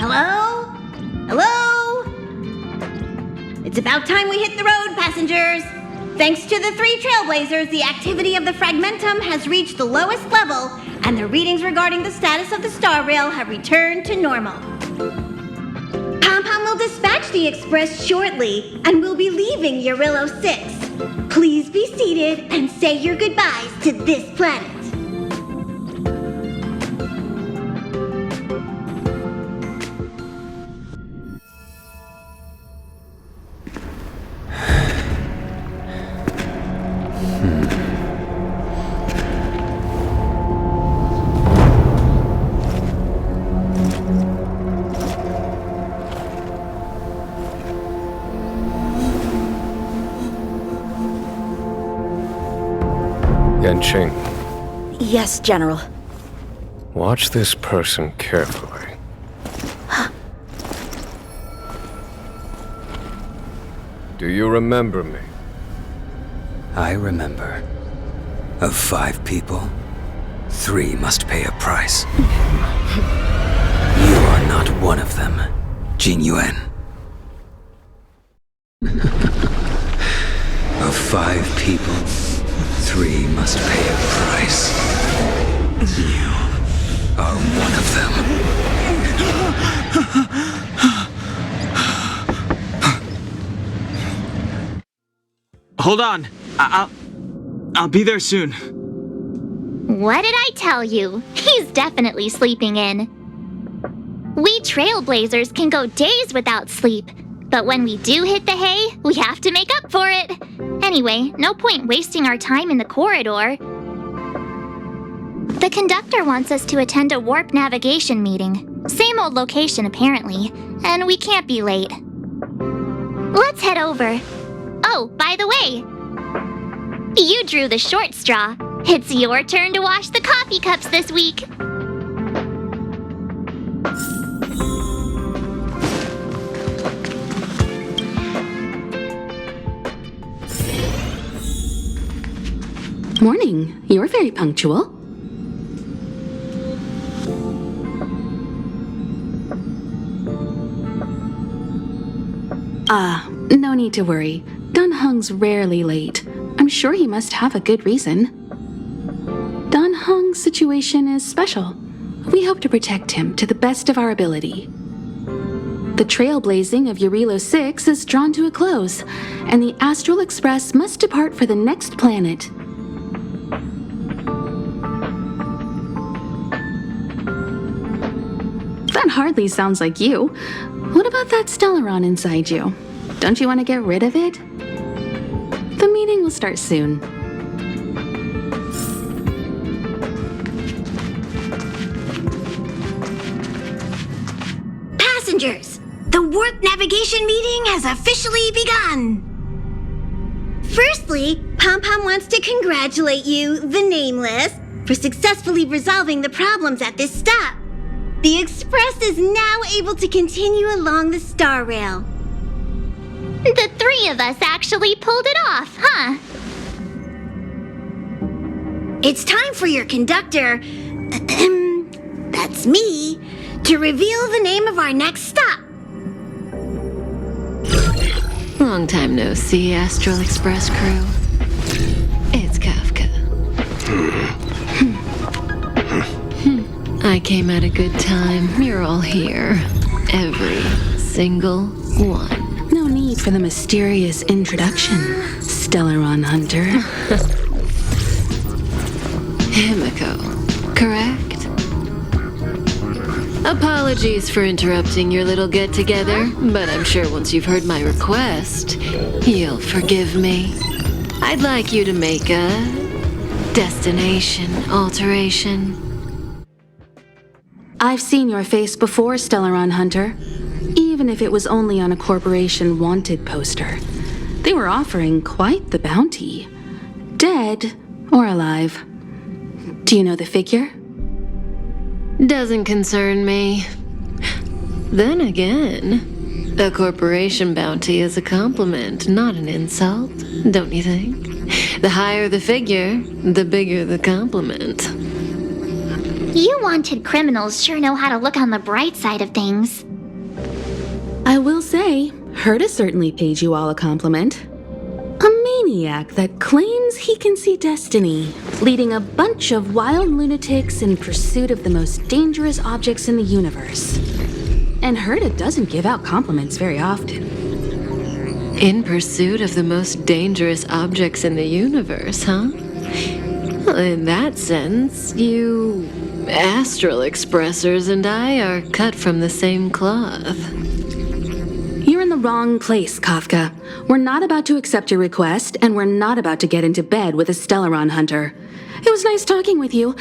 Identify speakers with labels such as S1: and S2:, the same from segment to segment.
S1: Hello? Hello? It's about time we hit the road, passengers. Thanks to the 3 trailblazers, the activity of the fragmentum has reached the lowest level, and the readings regarding the status of the star rail have returned to normal. Pom-Pom will dispatch the express shortly, and we'll be leaving Eurillo 6. Please be seated and say your goodbyes to this planet.
S2: Yanqing.
S3: Yes, General.
S2: Watch this person carefully. Do you remember me?
S4: I remember. Of 5 people, 3 must pay a price. You are not one of them, Jin Yuan. Of 5 people, 3 must pay a price. You are one of them.
S5: Hold on. I'll be there soon.
S6: What did I tell you? He's definitely sleeping in. We trailblazers can go days without sleep, but when we do hit the hay, we have to make up for it. Anyway, no point wasting our time in the corridor. The conductor wants us to attend a warp navigation meeting. Same old location, apparently, and we can't be late. Let's head over. Oh, by the way, you drew the short straw. It's your turn to wash the coffee cups this week.
S7: Morning. You're very punctual. No need to worry. Dunhung's rarely late. I'm sure he must have a good reason. Dunhung's situation is special. We hope to protect him to the best of our ability. The trailblazing of Eurillo 6 is drawn to a close, and the Astral Express must depart for the next planet. That hardly sounds like you. What about that Stellaron inside you? Don't you want to get rid of it? The meeting will start soon.
S1: Passengers, the warp navigation meeting has officially begun. Firstly, Pom-Pom wants to congratulate you, the Nameless, for successfully resolving the problems at this stop. The Express is now able to continue along the star rail.
S6: The 3 of us actually pulled it off, huh?
S1: It's time for your conductor, that's me, to reveal the name of our next stop.
S8: Long time no see, Astral Express crew. It's Kafka. I came at a good time. You're all here. Every single one.
S7: No need for the mysterious introduction, Stellaron Hunter.
S8: Himiko, correct? Apologies for interrupting your little get-together, but I'm sure once you've heard my request, you'll forgive me. I'd like you to make a destination alteration.
S7: I've seen your face before, Stellaron Hunter. Even if it was only on a corporation wanted poster. They were offering quite the bounty. Dead or alive. Do you know the figure?
S8: Doesn't concern me. Then again, a corporation bounty is a compliment, not an insult, don't you think? The higher the figure, the bigger the compliment.
S6: You wanted criminals sure know how to look on the bright side of things.
S7: will say, Herta certainly paid you all a compliment. A maniac that claims he can see destiny, leading a bunch of wild lunatics in pursuit of the most dangerous objects in the universe. And Herta doesn't give out compliments very often.
S8: In pursuit of the most dangerous objects in the universe, huh? Well, in that sense, you astral expressors and I are cut from the same cloth.
S7: You're in the wrong place, Kafka. We're not about to accept your request, and we're not about to get into bed with a Stellaron hunter. It was nice talking with you.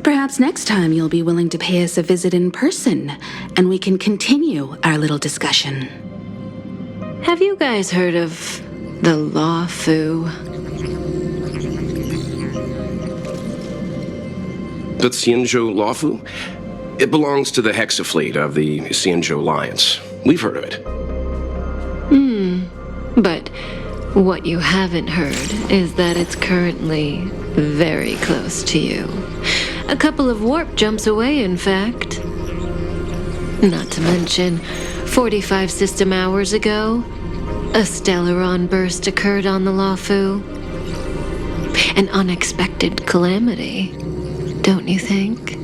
S7: Perhaps next time you'll be willing to pay us a visit in person, and we can continue our little discussion.
S8: Have you guys heard of the Law Fu?
S9: The Xianzhou Lawfu? It belongs to the Hexafleet of the Xianzhou Alliance. We've heard of it.
S8: But what you haven't heard is that it's currently very close to you. A couple of warp jumps away, in fact. Not to mention, 45 system hours ago, a Stellaron burst occurred on the Lawfu. An unexpected calamity, don't you think?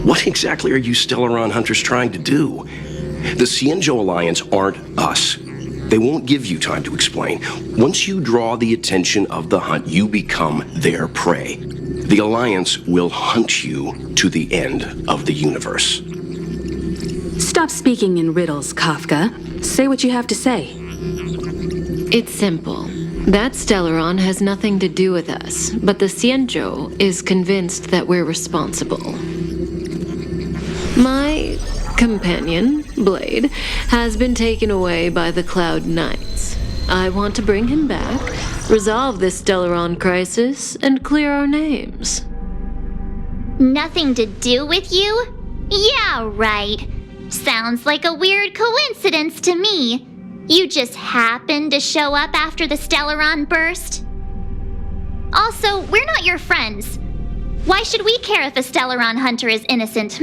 S9: What exactly are you Stellaron hunters trying to do? The Xianzhou Alliance aren't us. They won't give you time to explain. Once you draw the attention of the hunt, you become their prey. The Alliance will hunt you to the end of the universe.
S7: Stop speaking in riddles, Kafka. Say what you have to say.
S8: It's simple. That Stellaron has nothing to do with us, but the Xianzhou is convinced that we're responsible. My companion, Blade, has been taken away by the Cloud Knights. I want to bring him back, resolve this Stellaron crisis, and clear our names.
S6: Nothing to do with you? Yeah, right. Sounds like a weird coincidence to me. You just happened to show up after the Stellaron burst? Also, we're not your friends. Why should we care if a Stellaron hunter is innocent,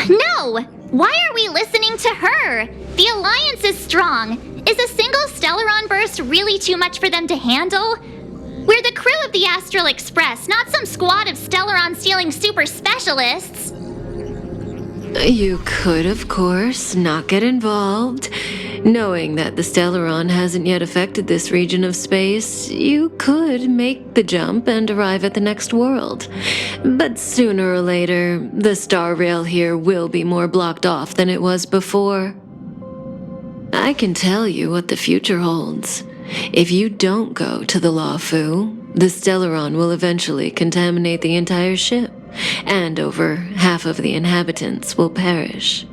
S6: No! Why are we listening to her? The Alliance is strong. Is a single Stellaron burst really too much for them to handle? We're the crew of the Astral Express, not some squad of Stellaron-stealing super specialists.
S8: You could, of course, not get involved. Knowing that the Stellaron hasn't yet affected this region of space, you could make the jump and arrive at the next world. But sooner or later, the star rail here will be more blocked off than it was before. I can tell you what the future holds. If you don't go to the Lawfu, the Stellaron will eventually contaminate the entire ship, and over half of the inhabitants will perish.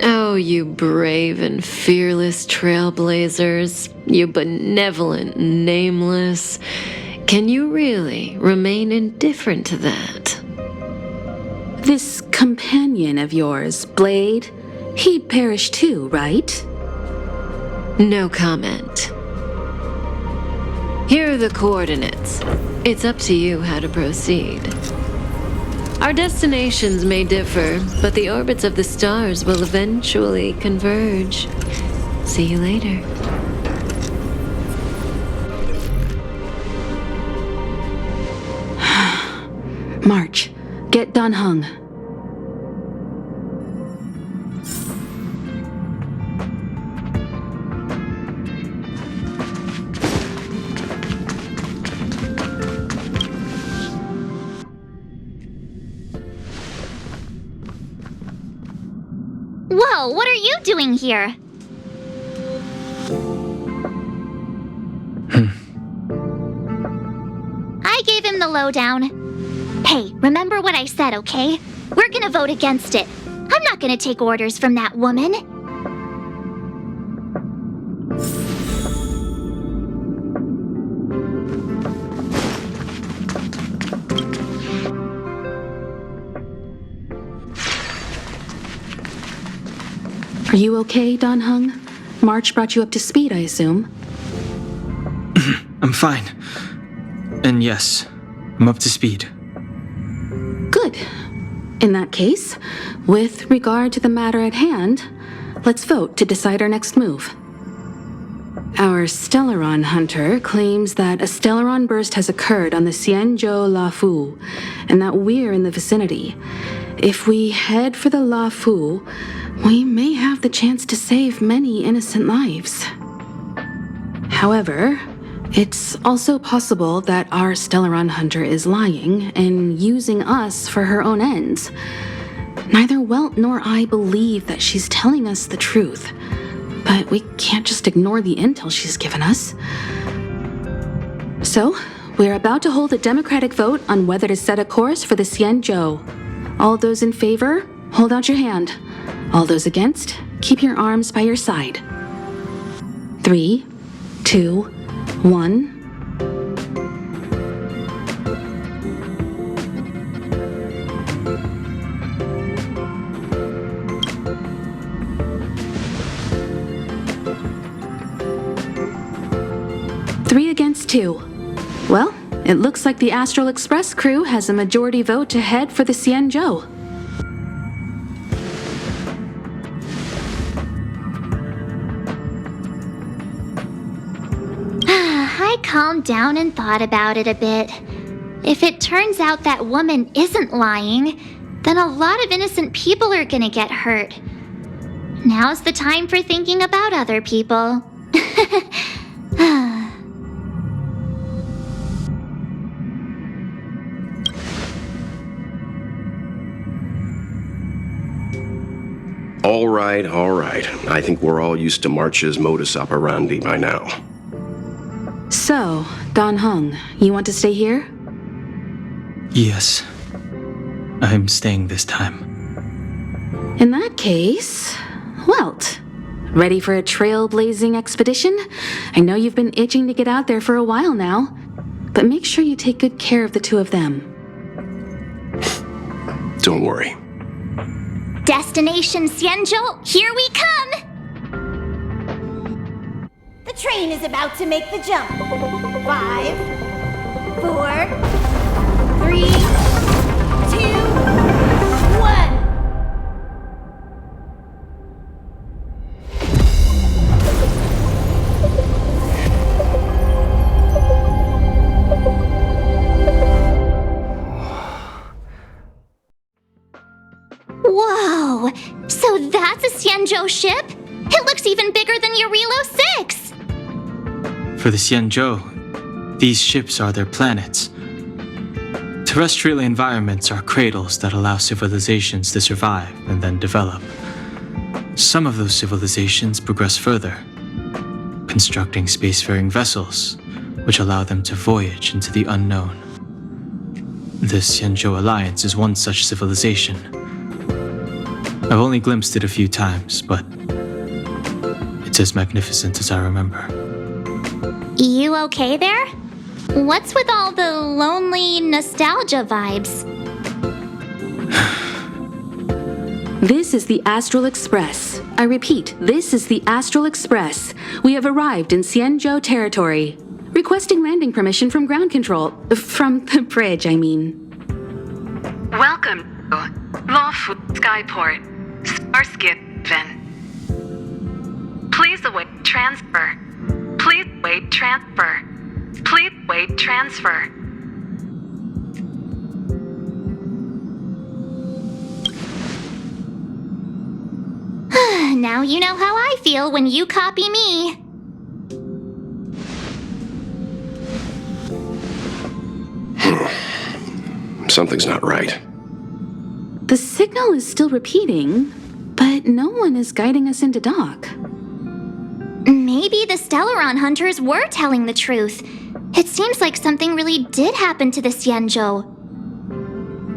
S8: Oh, you brave and fearless trailblazers, you benevolent nameless. Can you really remain indifferent to that?
S7: This companion of yours, Blade, he'd perish too, right?
S8: No comment. Here are the coordinates. It's up to you how to proceed. Our destinations may differ, but the orbits of the stars will eventually converge. See you later.
S7: March, get Dunhung.
S6: Whoa, what are you doing here? I gave him the lowdown. Hey, remember what I said, okay? We're gonna vote against it. I'm not gonna take orders from that woman.
S7: Are you okay, Dunhung? March brought you up to speed, I assume.
S5: I'm fine. And yes, I'm up to speed.
S7: Good. In that case, with regard to the matter at hand, let's vote to decide our next move. Our Stellaron hunter claims that a Stellaron burst has occurred on the Xianzhou Lafu, and that we're in the vicinity. If we head for the Lafu, we may have the chance to save many innocent lives. However, it's also possible that our Stellaron hunter is lying and using us for her own ends. Neither Welt nor I believe that she's telling us the truth, but we can't just ignore the intel she's given us. So, we're about to hold a democratic vote on whether to set a course for the Xianzhou. All those in favor, hold out your hand. All those against, keep your arms by your side. 3, 2, 1. Three against 2. Well, it looks like the Astral Express crew has a majority vote to head for the Xianzhou.
S6: I calmed down and thought about it a bit. If it turns out that woman isn't lying, then a lot of innocent people are gonna get hurt. Now's the time for thinking about other people.
S9: All right, all right. I think we're all used to March's modus operandi by now.
S7: So, Don Hung, you want to stay here?
S5: Yes. I'm staying this time.
S7: In that case, Welt, ready for a trailblazing expedition? I know you've been itching to get out there for a while now, but make sure you take good care of the two of them.
S9: Don't worry.
S6: Destination Xianzhou, here we come!
S1: The train is about to make the jump. 5, 4, 3, 2, 1.
S6: Whoa! So that's a Xianzhou ship? It looks even bigger than Eurilo 6!
S5: For the Xianzhou, these ships are their planets. Terrestrial environments are cradles that allow civilizations to survive and then develop. Some of those civilizations progress further, constructing spacefaring vessels, which allow them to voyage into the unknown. The Xianzhou Alliance is one such civilization. I've only glimpsed it a few times, but it's as magnificent as I remember.
S6: You okay there? What's with all the lonely nostalgia vibes?
S7: This is the Astral Express. I repeat, this is the Astral Express. We have arrived in Xianzhou territory. Requesting landing permission from ground control. From the bridge, I mean.
S3: Welcome to Lawfu Skyport, Starskin. Please await transfer. Please wait transfer. Please wait transfer.
S6: Now you know how I feel when you copy me.
S9: Something's not right.
S7: The signal is still repeating, but no one is guiding us into dock.
S6: Maybe the Stellaron hunters were telling the truth. It seems like something really did happen to the Xianzhou.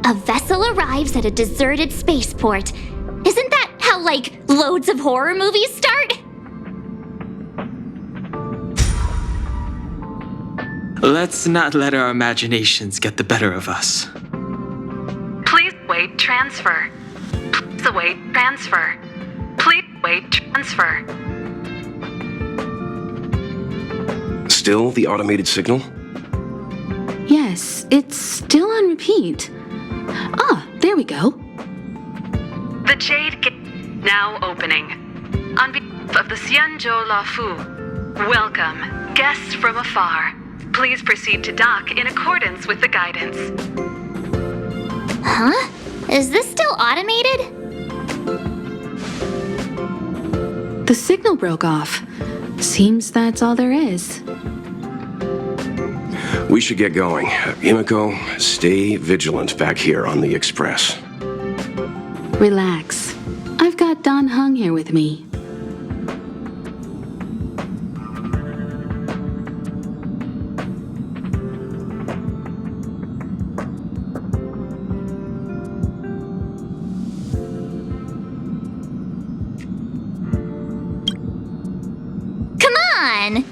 S6: A vessel arrives at a deserted spaceport. Isn't that how, like, loads of horror movies start?
S5: Let's not let our imaginations get the better of us.
S3: Please wait transfer. Please await transfer. Please wait transfer.
S9: Still the automated signal?
S7: Yes, it's still on repeat. Ah, there we go.
S3: The Jade Gate now opening. On behalf of the Xianzhou Lafu, welcome, guests from afar. Please proceed to dock in accordance with the guidance.
S6: Huh? Is this still automated?
S7: The signal broke off. Seems that's all there is.
S9: We should get going. Himiko, stay vigilant back here on the Express.
S7: Relax. I've got Don Hung here with me.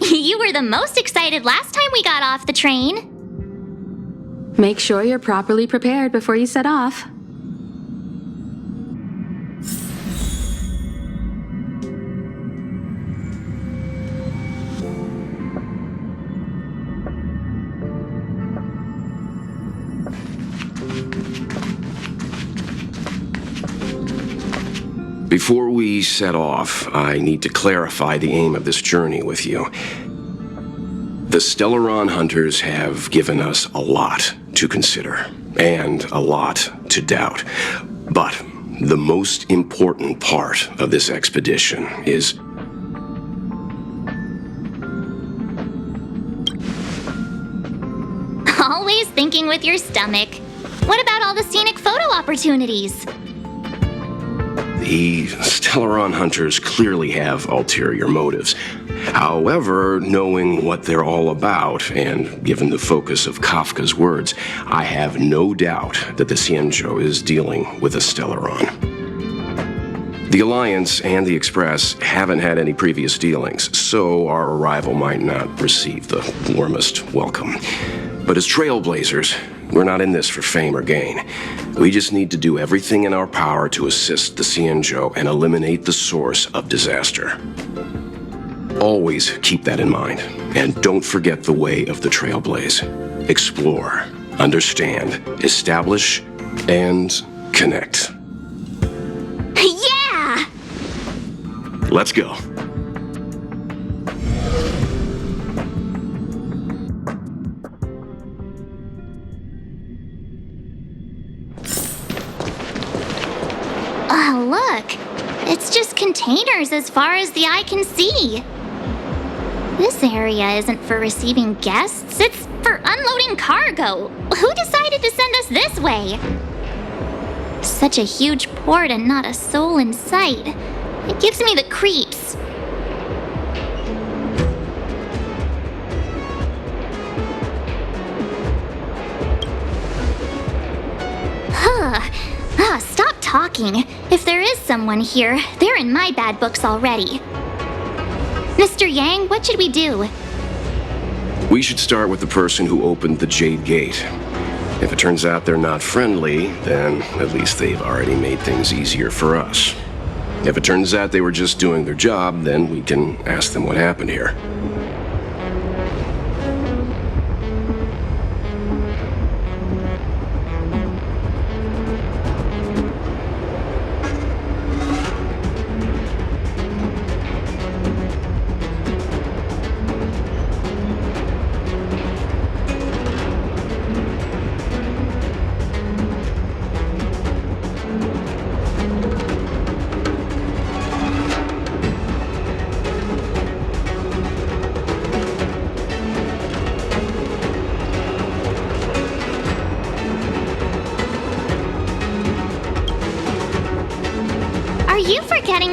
S6: You were the most excited last time we got off the train.
S7: Make sure you're properly prepared before you set off.
S9: Before we set off, I need to clarify the aim of this journey with you. The Stellaron hunters have given us a lot to consider, and a lot to doubt. But the most important part of this expedition is...
S6: Always thinking with your stomach. What about all the scenic photo opportunities?
S9: The Stellaron hunters clearly have ulterior motives. However, knowing what they're all about, and given the focus of Kafka's words, I have no doubt that the Xianzhou is dealing with a Stellaron. The Alliance and the Express haven't had any previous dealings, so our arrival might not receive the warmest welcome. But as trailblazers, we're not in this for fame or gain. We just need to do everything in our power to assist the Xianzhou and eliminate the source of disaster. Always keep that in mind, and don't forget the way of the Trailblaze. Explore, understand, establish, and connect.
S6: Yeah!
S9: Let's go.
S6: Oh, look! It's just containers as far as the eye can see. This area isn't for receiving guests, it's for unloading cargo. Who decided to send us this way? Such a huge port and not a soul in sight. It gives me the creeps. Stop talking. If there is someone here, they're in my bad books already. Mr. Yang, what should we do?
S9: We should start with the person who opened the Jade Gate. If it turns out they're not friendly, then at least they've already made things easier for us. If it turns out they were just doing their job, then we can ask them what happened here.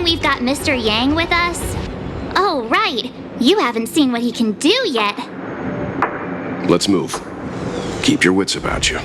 S6: We've got Mr. Yang with us? Oh, right. You haven't seen what he can do yet.
S9: Let's move. Keep your wits about you.